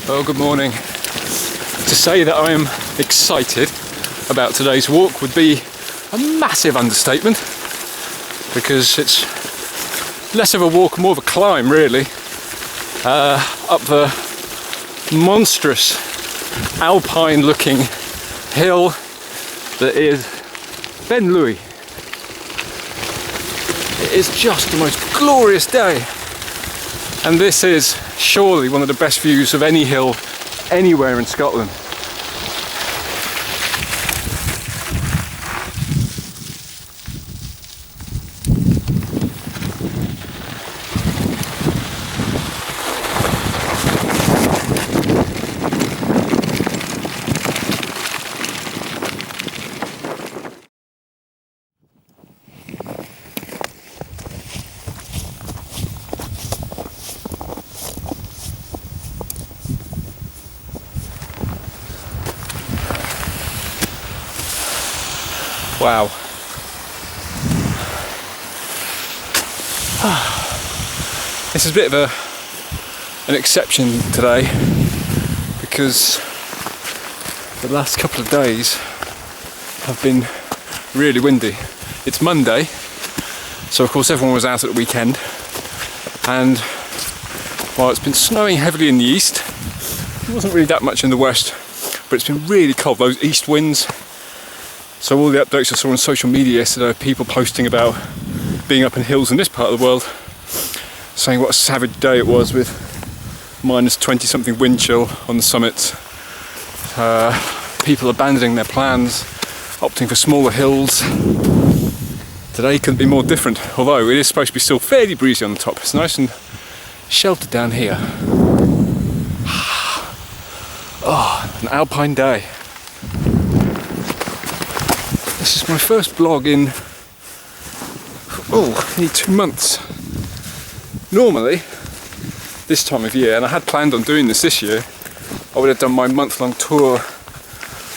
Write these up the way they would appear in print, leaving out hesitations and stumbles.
Well, good morning. To say that I am excited about today's walk would be a massive understatement, because it's less of a walk, more of a climb really, up the monstrous alpine looking hill that is Ben Lui. It is just the most glorious day, and this is surely one of the best views of any hill anywhere in Scotland. Wow. This is a bit of an exception today, because the last couple of days have been really windy. It's Monday, so of course everyone was out at the weekend, and while it's been snowing heavily in the east, it wasn't really that much in the west, but it's been really cold, those east winds. So all the updates I saw on social media yesterday, people posting about being up in hills in this part of the world, saying what a savage day it was with minus 20 something wind chill on the summits. People abandoning their plans, opting for smaller hills. Today couldn't be more different, although it is supposed to be still fairly breezy on the top. It's nice and sheltered down here. Oh, an alpine day. This is my first vlog in, nearly 2 months. Normally, this time of year, and I had planned on doing this year, I would have done my month-long tour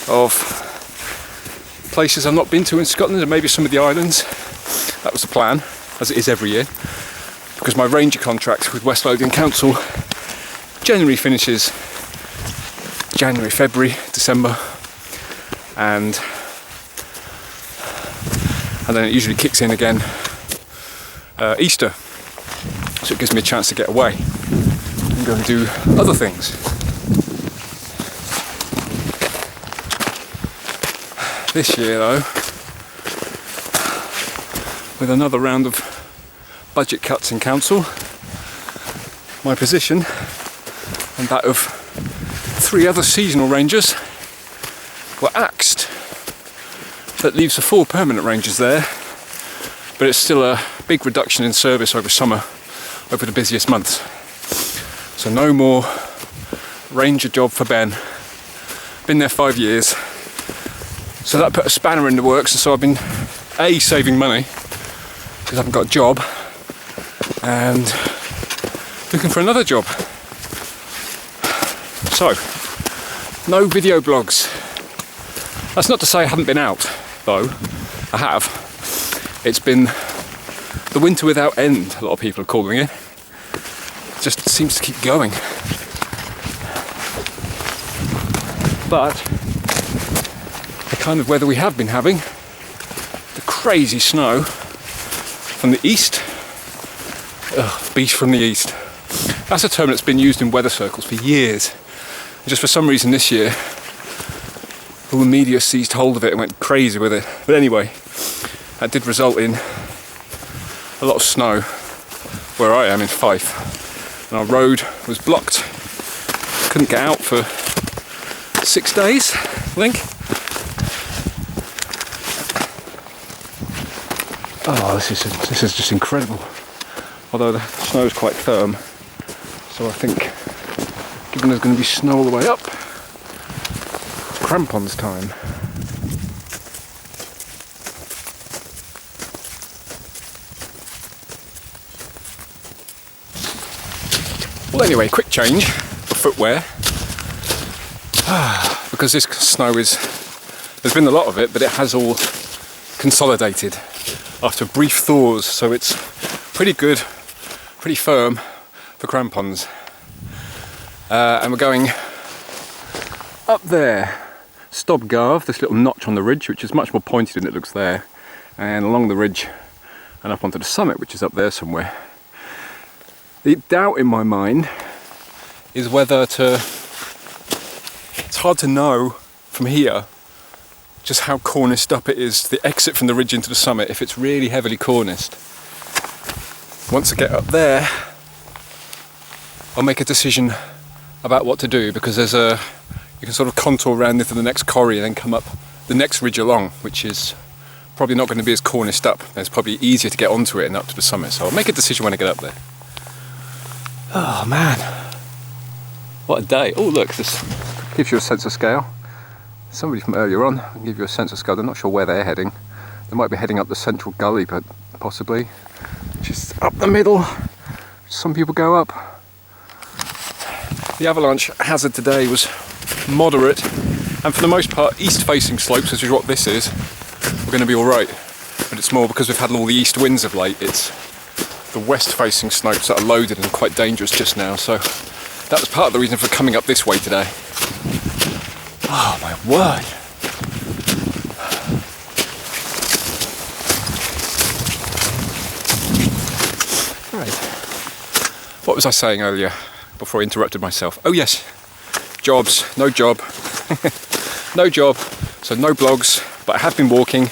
of places I've not been to in Scotland, and maybe some of the islands. That was the plan, as it is every year, because my ranger contract with West Lothian Council generally finishes January, February, December, and then it usually kicks in again Easter, so it gives me a chance to get away and go and do other things. This year though, with another round of budget cuts in council, my position and that of 3 other seasonal rangers were axed. That leaves the 4 permanent rangers there, but it's still a big reduction in service over summer, over the busiest months. So no more ranger job for Ben. Been there 5 years, so that put a spanner in the works, and so I've been saving money because I haven't got a job, and looking for another job. So no video blogs. That's not to say I haven't been out, though. I have. It's been the winter without end, a lot of people are calling it. It just seems to keep going. But the kind of weather we have been having, the crazy snow from the east, beast from the east. That's a term that's been used in weather circles for years. Just for some reason this year, all the media seized hold of it and went crazy with it. But anyway, that did result in a lot of snow where I am in Fife. And our road was blocked. Couldn't get out for 6 days, I think. Oh, this is just incredible. Although the snow is quite firm, so I think, given there's going to be snow all the way up, crampons time. Well, anyway, quick change of footwear, because this snow there's been a lot of it, but it has all consolidated after brief thaws, so it's pretty good, pretty firm for crampons. and we're going up there, Stobgarth, this little notch on the ridge, which is much more pointed than it looks there, and along the ridge and up onto the summit, which is up there somewhere. The doubt in my mind is whether to... It's hard to know from here just how corniced up it is, the exit from the ridge into the summit, if it's really heavily corniced. Once I get up there, I'll make a decision about what to do, because there's you can sort of contour around into the next corrie and then come up the next ridge along, which is probably not going to be as corniced up. It's probably easier to get onto it and up to the summit, so I'll make a decision when I get up there. Oh man, what a day. Oh look, this gives you a sense of scale. Somebody from earlier on can give you a sense of scale. I'm not sure where they're heading. They might be heading up the central gully, but possibly just up the middle. Some people go up. The avalanche hazard today was moderate, and for the most part east-facing slopes, which is what this is, we're going to be all right. But it's more because we've had all the east winds of late. It's the west-facing slopes that are loaded and quite dangerous just now. So that was part of the reason for coming up this way today. Oh my word! Right. What was I saying earlier before I interrupted myself? Oh yes, jobs. No job. No job. So no blogs. But I have been walking.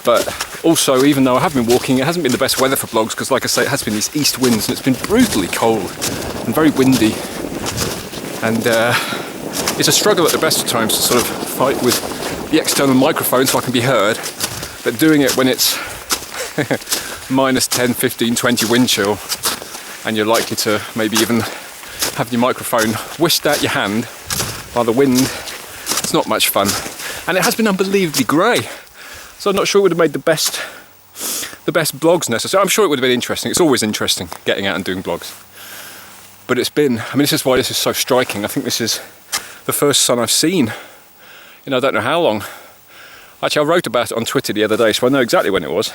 But also, even though I have been walking, it hasn't been the best weather for blogs, because like I say, it has been these east winds and it's been brutally cold and very windy. And it's a struggle at the best of times to sort of fight with the external microphone so I can be heard, but doing it when it's minus 10, 15, 20 wind chill, and you're likely to maybe even have your microphone whisked out your hand by the wind, it's not much fun. And it has been unbelievably grey, so I'm not sure it would have made the best blogs necessarily. I'm sure it would have been interesting. It's always interesting getting out and doing blogs. But it's been, I mean, this is why this is so striking. I think this is the first sun I've seen in I don't know how long. Actually, I wrote about it on Twitter the other day, so I know exactly when it was.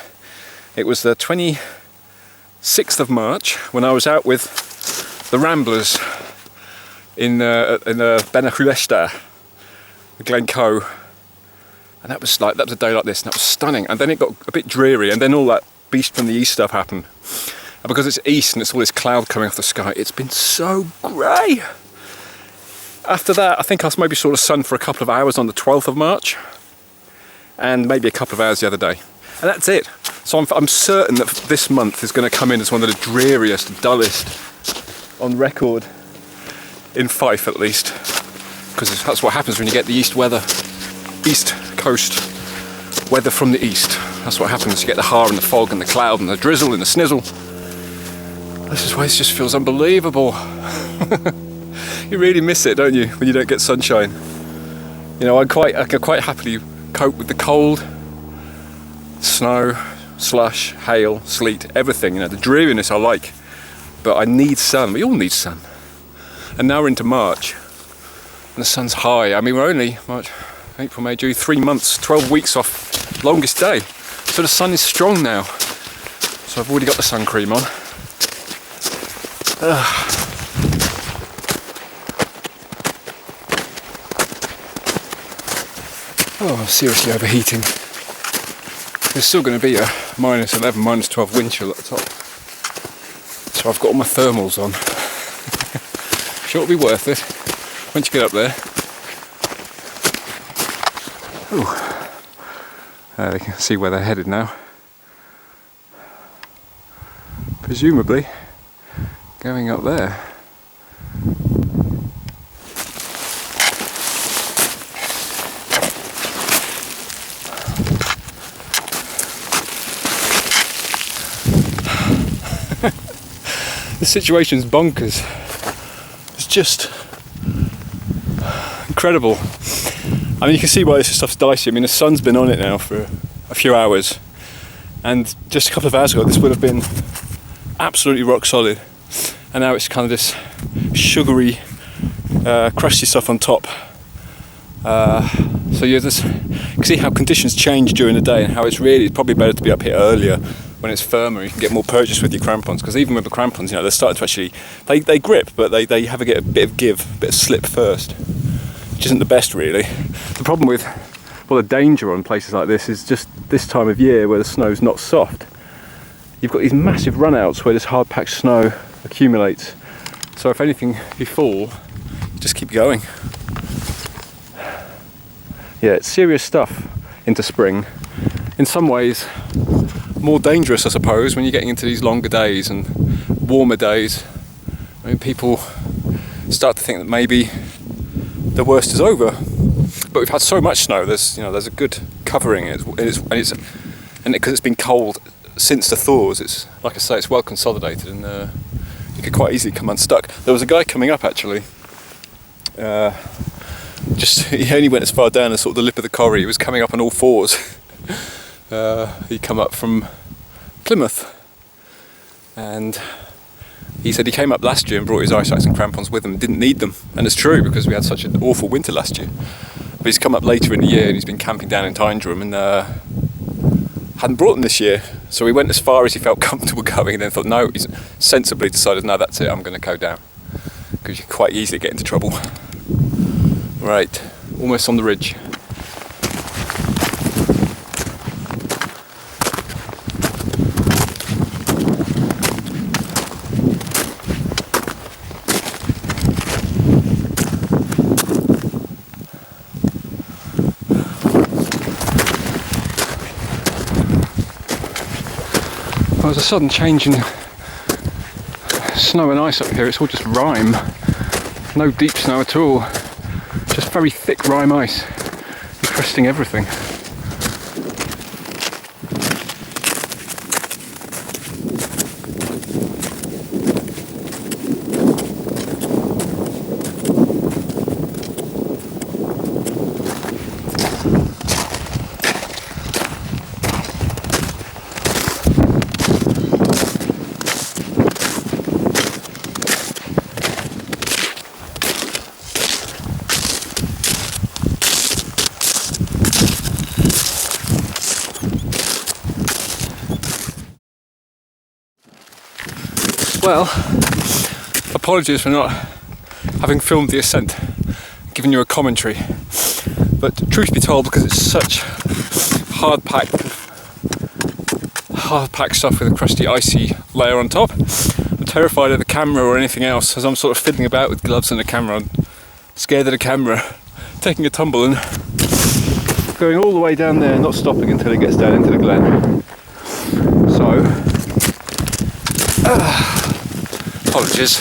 It was the 26th of March when I was out with the Ramblers in Benvironment, Glencoe, and that was a day like this, and that was stunning. And then it got a bit dreary, and then all that beast from the east stuff happened. And because it's east and it's all this cloud coming off the sky, it's been so grey. After that, I think I maybe saw the sun for a couple of hours on the 12th of March, and maybe a couple of hours the other day, and that's it. So I'm certain that this month is going to come in as one of the dreariest, dullest on record in Fife, at least, because that's what happens when you get the east weather, east coast weather from the east. That's what happens. You get the har and the fog and the cloud and the drizzle and the snizzle. This is why it just feels unbelievable. You really miss it, don't you, when you don't get sunshine? You know, I can quite happily cope with the cold, snow, slush, hail, sleet, everything. You know, the dreariness I like, but I need sun. We all need sun. And now we're into March, and the sun's high. I mean, we're only March, April, May, June, 3 months, 12 weeks off longest day. So the sun is strong now. So I've already got the sun cream on. Oh, I'm seriously overheating. There's still going to be a minus 11, minus 12 wind chill at the top. So I've got all my thermals on. Sure it'll be worth it once you get up there. They can see where they're headed now. Presumably going up there. The situation's bonkers. It's just incredible. I mean, you can see why this stuff's dicey. I mean, the sun's been on it now for a few hours, and just a couple of hours ago this would have been absolutely rock solid, and now it's kind of this sugary, crusty stuff on top. So you can see how conditions change during the day, and how it's probably better to be up here earlier when it's firmer, you can get more purchase with your crampons, because even with the crampons, you know, they're starting to actually, they grip, but they have to get a bit of give, a bit of slip first, which isn't the best really. The problem with, well, the danger on places like this is just this time of year where the snow's not soft. You've got these massive runouts where this hard packed snow accumulates. So if anything, you fall, just keep going. Yeah, it's serious stuff into spring. In some ways, more dangerous, I suppose, when you're getting into these longer days and warmer days. I mean, people start to think that maybe the worst is over. But we've had so much snow. There's a good covering, and because it's been cold since the thaws, it's, like I say, it's well consolidated, and you could quite easily come unstuck. There was a guy coming up actually. He only went as far down as sort of the lip of the corrie. He was coming up on all fours. He come up from Plymouth, and he said he came up last year and brought his ice axe and crampons with him and didn't need them. And it's true, because we had such an awful winter last year. But he's come up later in the year and he's been camping down in Tyndrum and hadn't brought them this year. So he went as far as he felt comfortable going, and then thought, no, he's sensibly decided, no, that's it, I'm going to go down, because you can quite easily get into trouble. Right, almost on the ridge. Well, there's a sudden change in snow and ice up here. It's all just rime. No deep snow at all. Just very thick rime ice, encrusting everything. Well, apologies for not having filmed the ascent, giving you a commentary, but truth be told, because it's such hard-packed stuff with a crusty, icy layer on top, I'm terrified of the camera or anything else, as I'm sort of fiddling about with gloves and a camera. I'm scared of the camera taking a tumble and going all the way down there, not stopping until it gets down into the glen. So, apologies.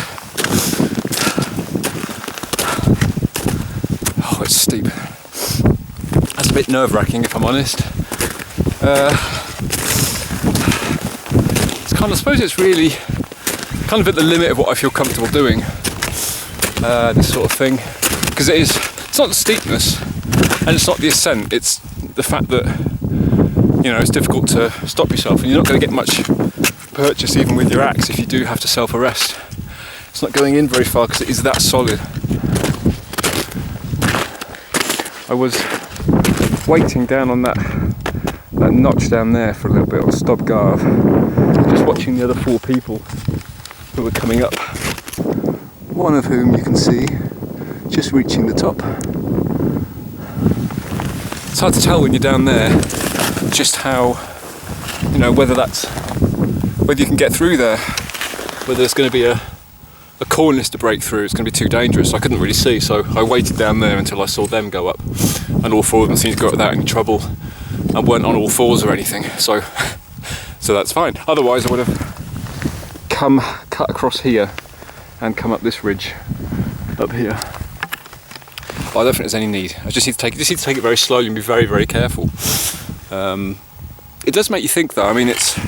Oh, it's steep. That's a bit nerve-wracking, if I'm honest. It's kind of, I suppose it's really kind of at the limit of what I feel comfortable doing. This sort of thing, because it's not the steepness, and it's not the ascent. It's the fact that, you know, it's difficult to stop yourself, and you're not going to get much purchase even with your axe if you do have to self-arrest. It's not going in very far because it is that solid. I was waiting down on that notch down there for a little bit on Stob Garve, just watching the other four people who were coming up, one of whom you can see just reaching the top. It's hard to tell when you're down there just how, you know, whether you can get through there, whether there's going to be a cornice to break through. It's going to be too dangerous. I couldn't really see, so I waited down there until I saw them go up, and all four of them seemed to go without any trouble and weren't on all fours or anything, so that's fine. Otherwise I would have cut across here and come up this ridge up here. But I don't think there's any need. I just need to take it very slowly and be very, very careful. It does make you think though. I mean, it's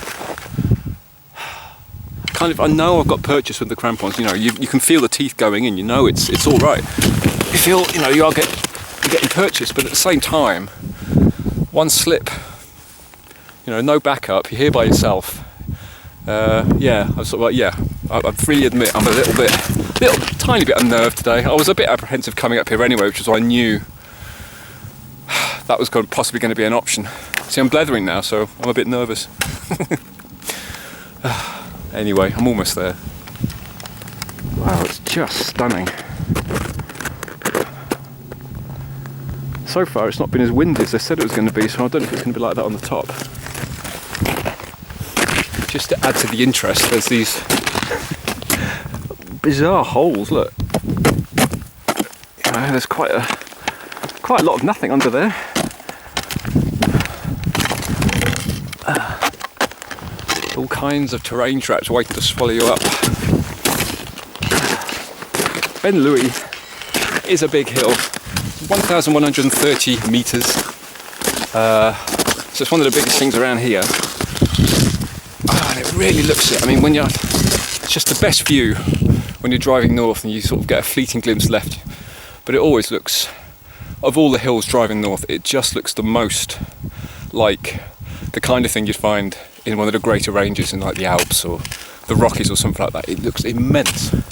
kind of, I know I've got purchase with the crampons, you know, you can feel the teeth going in, you know it's all right. You feel, you know, you're getting purchase, but at the same time, one slip, you know, no backup, you're here by yourself. Yeah, I was sort of like, yeah, I freely admit I'm a little tiny bit unnerved today. I was a bit apprehensive coming up here anyway, which is why I knew that was possibly going to be an option. See, I'm blethering now, so I'm a bit nervous. Anyway, I'm almost there. Wow, it's just stunning. So far it's not been as windy as they said it was going to be, so I don't know if it's going to be like that on the top. Just to add to the interest, there's these bizarre holes, look. There's quite a lot of nothing under there. All kinds of terrain traps waiting to swallow you up. Ben Lui is a big hill, 1,130 metres. So it's one of the biggest things around here. And it really looks it. I mean, it's just the best view when you're driving north and you sort of get a fleeting glimpse left. But it always looks, of all the hills driving north, it just looks the most like the kind of thing you'd find in one of the greater ranges in like the Alps or the Rockies or something like that. It looks immense. It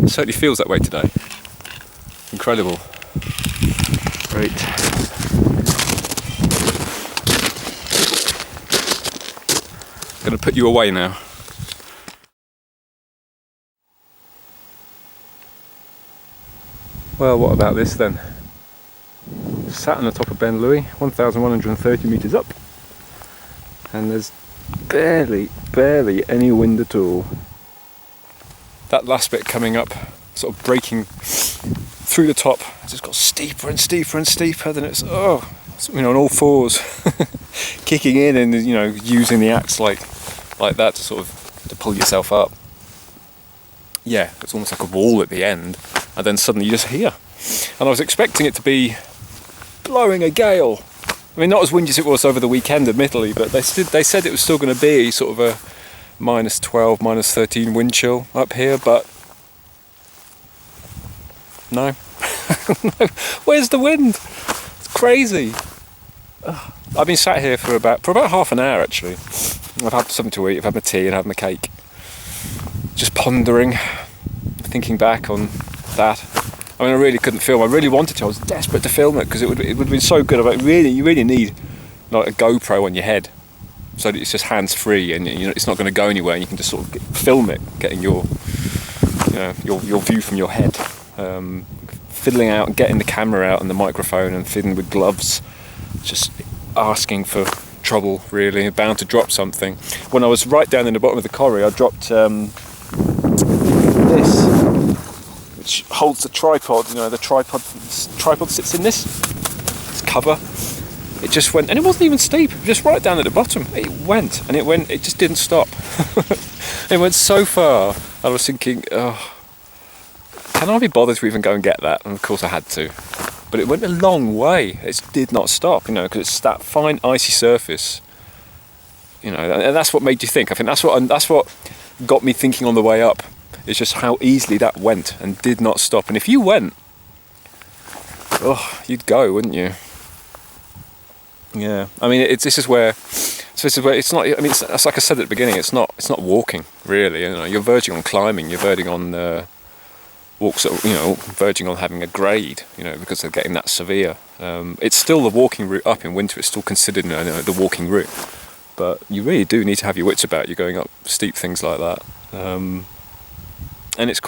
certainly feels that way today. Incredible. Great. I'm going to put you away now. Well, what about this then? Sat on the top of Ben Lui, 1,130 metres up, and there's barely any wind at all. That last bit coming up, sort of breaking through the top, it's just got steeper and steeper and steeper. Then it's on all fours, kicking in and using the axe like that to sort of to pull yourself up. Yeah, it's almost like a wall at the end, and then suddenly you just hear. And I was expecting it to be blowing a gale. I mean, not as windy as it was over the weekend, admittedly, but they said it was still going to be sort of a -12, -13 wind chill up here, but no. No. Where's the wind? It's crazy. I've been sat here for about half an hour actually. I've had something to eat, I've had my tea and had my cake. Just pondering, thinking back on that. I mean, I really couldn't film. I really wanted to. I was desperate to film it because it would have been so good. You really need like a GoPro on your head, so that it's just hands free and it's not going to go anywhere. And you can just sort of film it, getting your view from your head, fiddling out, and getting the camera out and the microphone and fiddling with gloves, just asking for trouble. Really, bound to drop something. When I was right down in the bottom of the corrie, I dropped this, which holds the tripod. The tripod sits in this cover. It just went, and it wasn't even steep, just right down at the bottom. It went, and it just didn't stop. It went so far, I was thinking, oh, can I be bothered to even go and get that? And of course I had to. But it went a long way. It did not stop, because it's that fine icy surface. And that's what made you think. I think that's what got me thinking on the way up. It's just how easily that went and did not stop. And if you went, you'd go, wouldn't you? Yeah. I mean, this is where it's not. I mean, it's like I said at the beginning. It's not walking really. You're verging on climbing. You're verging on walks. Verging on having a grade. Because they're getting that severe. It's still the walking route up in winter. It's still considered the walking route. But you really do need to have your wits about you going up steep things like that. And it's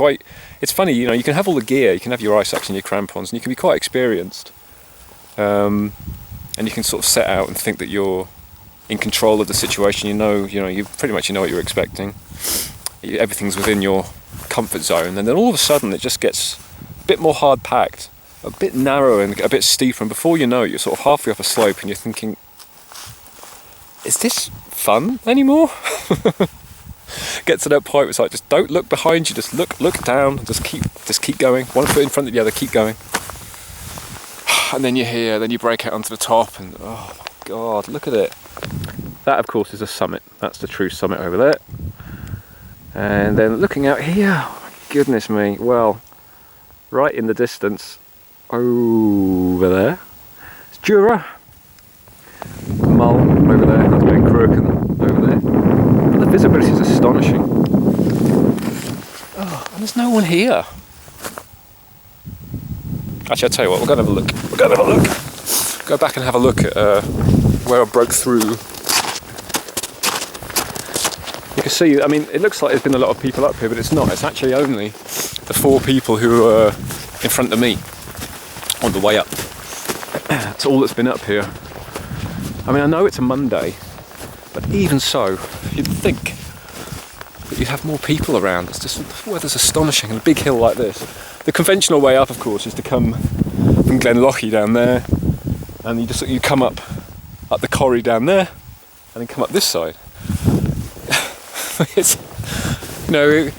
funny, you can have all the gear, you can have your ice axe and your crampons, and you can be quite experienced. And you can sort of set out and think that you're in control of the situation. You pretty much know what you're expecting. Everything's within your comfort zone, and then all of a sudden it just gets a bit more hard packed, a bit narrower and a bit steeper, and before you know it, you're sort of halfway up a slope and you're thinking, is this fun anymore? Get to that point where it's like, just don't look behind you, just look down, just keep going, one foot in front of the other, keep going. And then you break out onto the top, and oh my god, look at it. That of course is a summit, that's the true summit over there. And then looking out here, oh my goodness me, well, right in the distance, over there, it's Jura. Mull over there, that's Ben Croken over there. But the visibility is astonishing. Oh, and there's no one here. Actually, I'll tell you what, we're going to have a look. Go back and have a look at where I broke through. can see, I mean, it looks like there's been a lot of people up here, but it's not. It's actually only the 4 people who are in front of me on the way up. That's all that's been up here. I mean, I know it's a Monday, but even so, you'd think that you'd have more people around. It's just, the weather's astonishing, and a big hill like this. The conventional way up, of course, is to come from Glenlochy down there, and you come up the corrie down there, and then come up this side. It's, you know,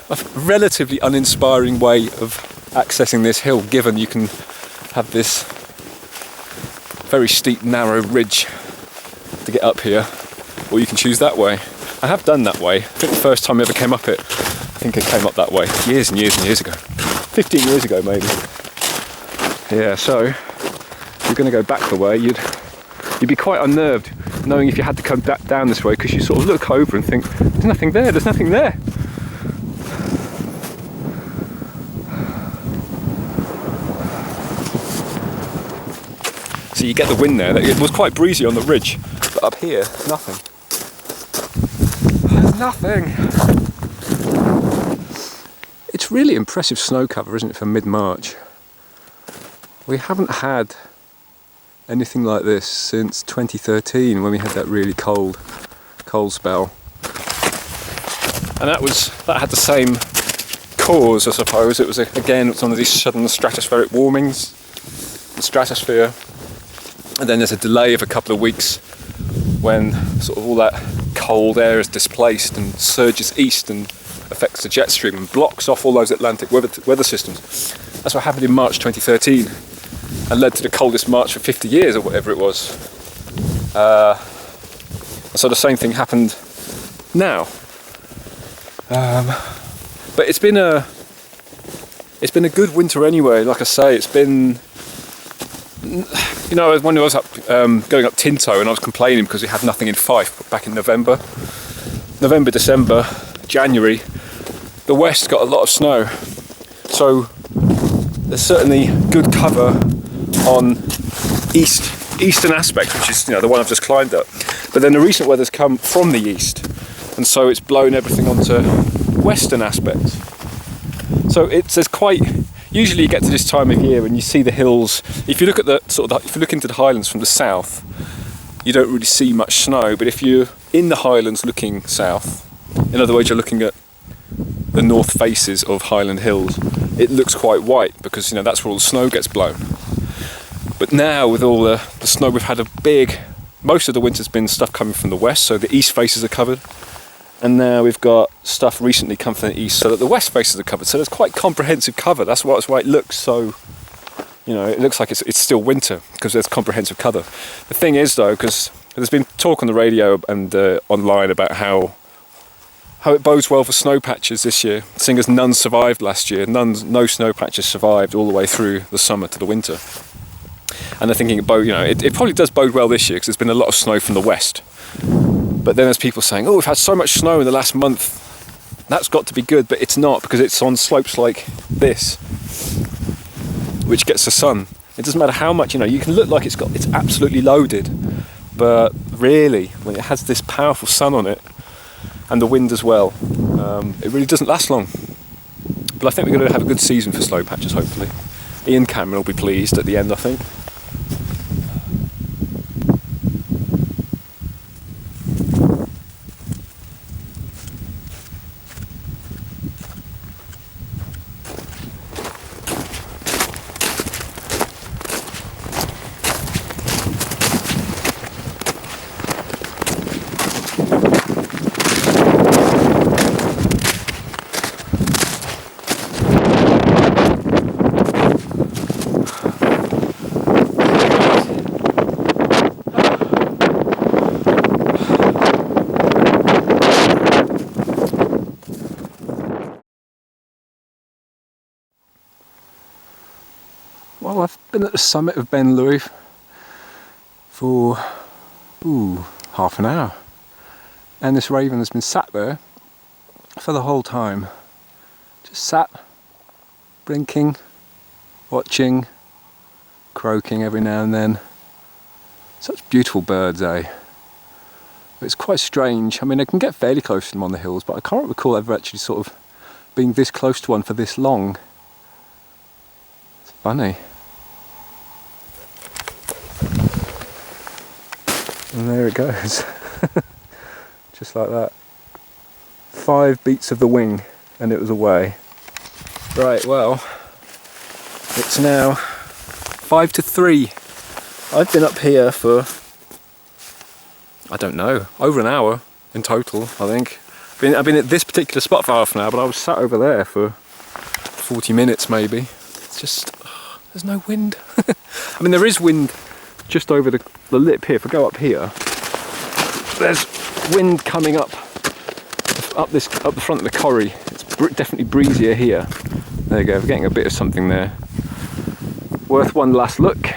a relatively uninspiring way of accessing this hill, given you can have this very steep, narrow ridge to get up here, or you can choose that way. I have done that way. I think the first time I ever came up it, I think I came up that way years and years and years ago. 15 years ago, maybe. Yeah, so if you're going to go back the way, you'd be quite unnerved knowing if you had to come back down this way, because you sort of look over and think, there's nothing there, there's nothing there. So you get the wind there. It was quite breezy on the ridge, but up here, nothing. There's nothing. It's really impressive snow cover, isn't it, for mid-March? We haven't had anything like this since 2013, when we had that really cold spell. And that had the same cause, I suppose. It was again, it's one of these sudden stratospheric warmings, the stratosphere, and then there's a delay of a couple of weeks when sort of all that cold air is displaced and surges east and affects the jet stream and blocks off all those Atlantic weather systems. That's what happened in March 2013 and led to the coldest March for 50 years or whatever it was. So the same thing happened now. But it's been a good winter anyway. Like I say, it's been, you know, when I was up going up Tinto and I was complaining because we had nothing in Fife back in November, December, January, the west got a lot of snow. So there's certainly good cover on eastern aspects, which is, you know, the one I've just climbed up. But then the recent weather's come from the east, and so it's blown everything onto western aspects. So there's quite. Usually, you get to this time of year and you see the hills. If you look at if you look into the Highlands from the south, you don't really see much snow. But if you're in the Highlands looking south, in other words, you're looking at the north faces of Highland Hills, it looks quite white because, you know, that's where all the snow gets blown. But now with all the snow we've had, most of the winter's been stuff coming from the west, so the east faces are covered. And now we've got stuff recently come from the east, so that the west faces are covered. So there's quite comprehensive cover. That's why it looks so, you know, it looks like it's still winter because there's comprehensive cover. The thing is though, because there's been talk on the radio and online about how it bodes well for snow patches this year, seeing as none survived last year. No snow patches survived all the way through the summer to the winter. And they're thinking, it probably does bode well this year because there's been a lot of snow from the west. But then there's people saying, oh, we've had so much snow in the last month, that's got to be good, but it's not, because it's on slopes like this, which gets the sun. It doesn't matter how much, you can look like it's absolutely loaded, but really, when it has this powerful sun on it, and the wind as well, it really doesn't last long. But I think we're going to have a good season for slow patches, hopefully. Ian Cameron will be pleased at the end, I think. Well, I've been at the summit of Ben Lui for half an hour, and this raven has been sat there for the whole time, just sat, blinking, watching, croaking every now and then. Such beautiful birds, eh? It's quite strange. I mean, I can get fairly close to them on the hills, but I can't recall ever actually sort of being this close to one for this long. It's funny. And there it goes. Just like that. 5 beats of the wing and it was away. Right, well, it's now 5 to 3. I've been up here for, I don't know, over an hour in total, I think. I've been at this particular spot for half an hour, but I was sat over there for 40 minutes maybe. It's just, there's no wind. I mean, there is wind just over the lip here. If I go up here, there's wind coming up the front of the corrie. It's definitely breezier here. There you go, we're getting a bit of something there. Worth one last look.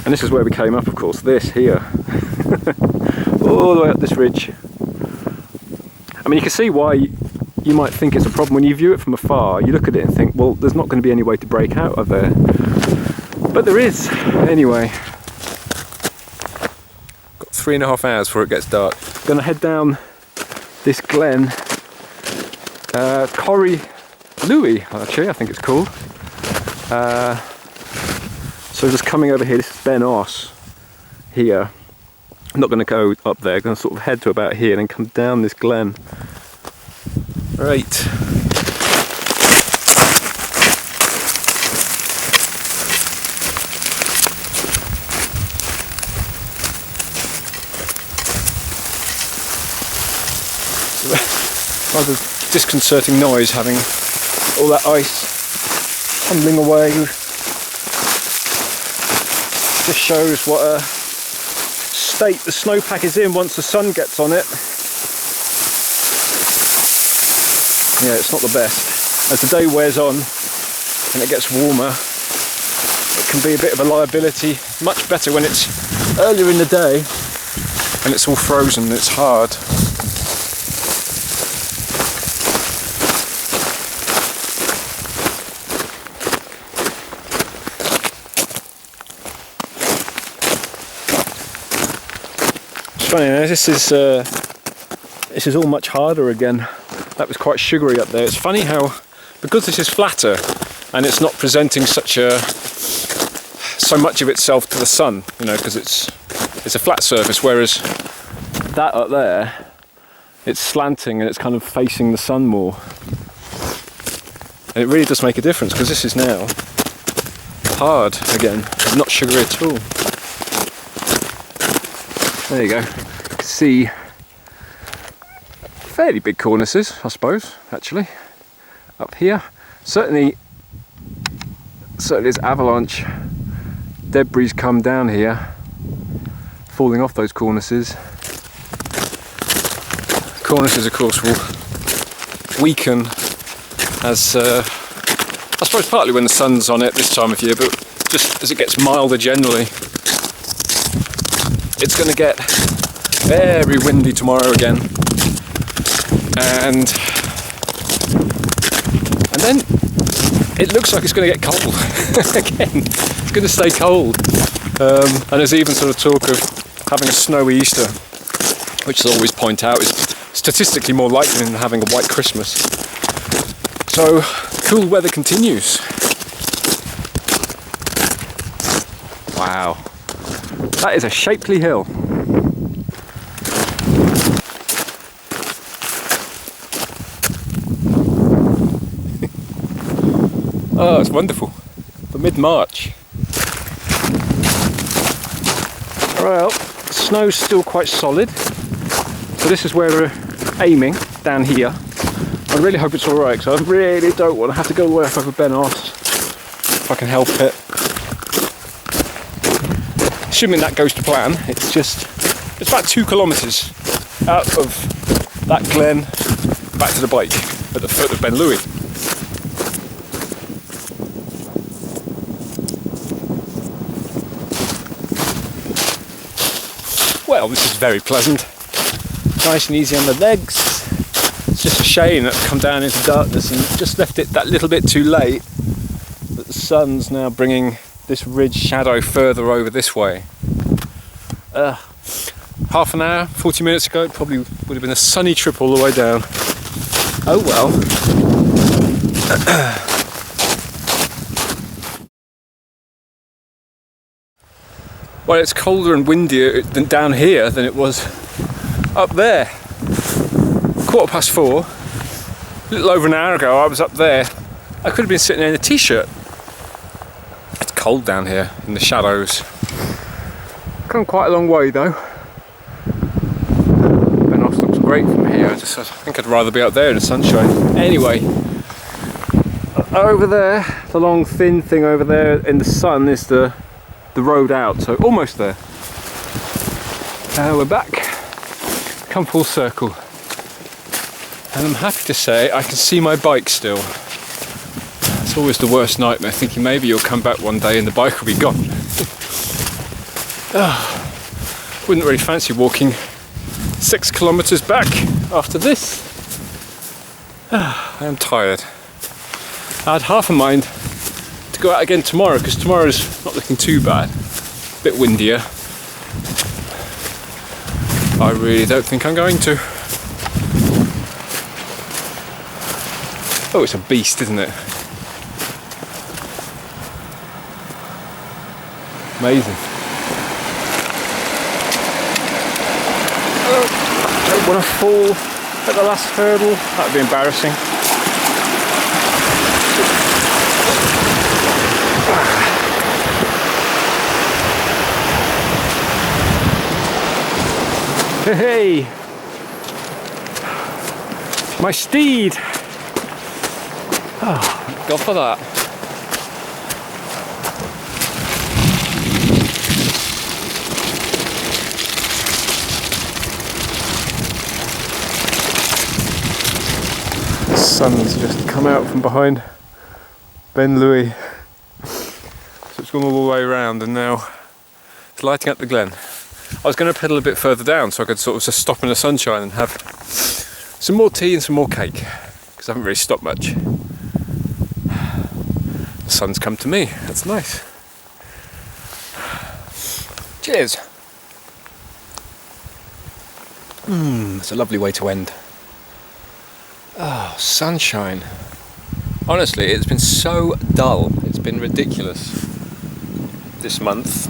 And this is where we came up, of course, this here. All the way up this ridge. I mean, you can see why you might think it's a problem. When you view it from afar, you look at it and think, well, there's not going to be any way to break out of there. But there is, anyway. Got 3.5 hours before it gets dark. Gonna head down this glen, Coire Goathach, actually, I think it's called. So just coming over here, this is Ben Lui here. I'm not going to go up there, I'm going to sort of head to about here and then come down this glen. Right. Rather disconcerting noise having all that ice tumbling away. Just shows what a state the snowpack is in once the sun gets on it. Yeah, it's not the best. As the day wears on and it gets warmer, it can be a bit of a liability. Much better when it's earlier in the day and it's all frozen and it's hard. Funny, this is all much harder again. That was quite sugary up there. It's funny how, because this is flatter and it's not presenting so much of itself to the sun, you know, because it's a flat surface, whereas that up there, it's slanting and it's kind of facing the sun more. And it really does make a difference, because this is now hard again, not sugary at all. There you go. You can see fairly big cornices, I suppose, actually, up here. Certainly there's avalanche debris come down here, falling off those cornices. Cornices, of course, will weaken as, I suppose partly when the sun's on it this time of year, but just as it gets milder generally. It's going to get very windy tomorrow again, and then it looks like it's going to get cold again. It's going to stay cold, and there's even sort of talk of having a snowy Easter, which I always point out is statistically more likely than having a white Christmas. So cool weather continues. Wow. That is a shapely hill. Oh, it's wonderful. For mid-March. Well, the snow's still quite solid. So this is where we're aiming, down here. I really hope it's alright, because I really don't want to have to go work over Ben Lui if I can help it. Assuming that goes to plan, it's about 2 kilometres out of that glen back to the bike at the foot of Ben Lui. Well, this is very pleasant, nice and easy on the legs. It's just a shame that I've come down into darkness and just left it that little bit too late, that the sun's now bringing this ridge shadow further over this way. half an hour, 40 minutes ago, it probably would have been a sunny trip all the way down. Oh well. Well, it's colder and windier than down here than it was up there. 4:15, a little over an hour ago I was up there. I could have been sitting there in a t-shirt. It's cold down here in the shadows. Come quite a long way though. Benvironment looks great from here. I think I'd rather be out there in the sunshine. Anyway, over there, the long thin thing over there in the sun is the road out, so almost there. We're back, come full circle, and I'm happy to say I can see my bike still. It's always the worst nightmare, thinking maybe you'll come back one day and the bike will be gone. Wouldn't really fancy walking 6 kilometers back after this. I am tired. I had half a mind to go out again tomorrow, because tomorrow's not looking too bad. A bit windier. I really don't think I'm going to. Oh, it's a beast, isn't it? Amazing. Oh, don't want to fall at the last hurdle. That would be embarrassing. Hey, my steed. Oh, thank God for that. The sun's just come out from behind Ben Lui, so it's gone all the way around and now it's lighting up the glen. I was going to pedal a bit further down so I could sort of just stop in the sunshine and have some more tea and some more cake, because I haven't really stopped much. The sun's come to me, that's nice. Cheers! It's a lovely way to end. Oh, sunshine. Honestly, it's been so dull, it's been ridiculous this month.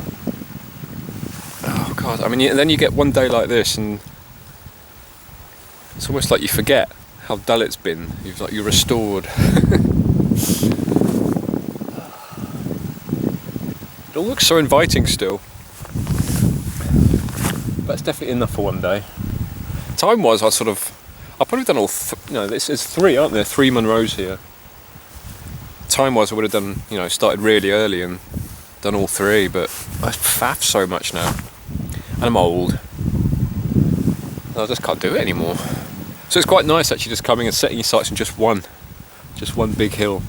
Oh God, I mean, and then you get one day like this and it's almost like you forget how dull it's been. You're restored. It all looks so inviting still. But it's definitely enough for one day. Time-wise, I've probably done all, this is 3, aren't there? 3 Monroes here. Time-wise, I would have done, started really early and done all 3, but I faff so much now. And I'm old. I just can't do it anymore. So it's quite nice actually just coming and setting your sights on just one big hill.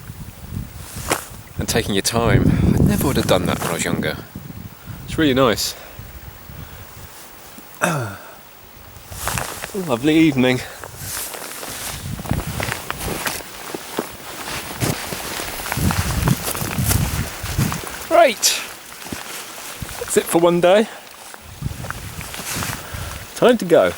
And taking your time. I never would have done that when I was younger. It's really nice. Lovely evening. Right. That's it for one day. Time to go.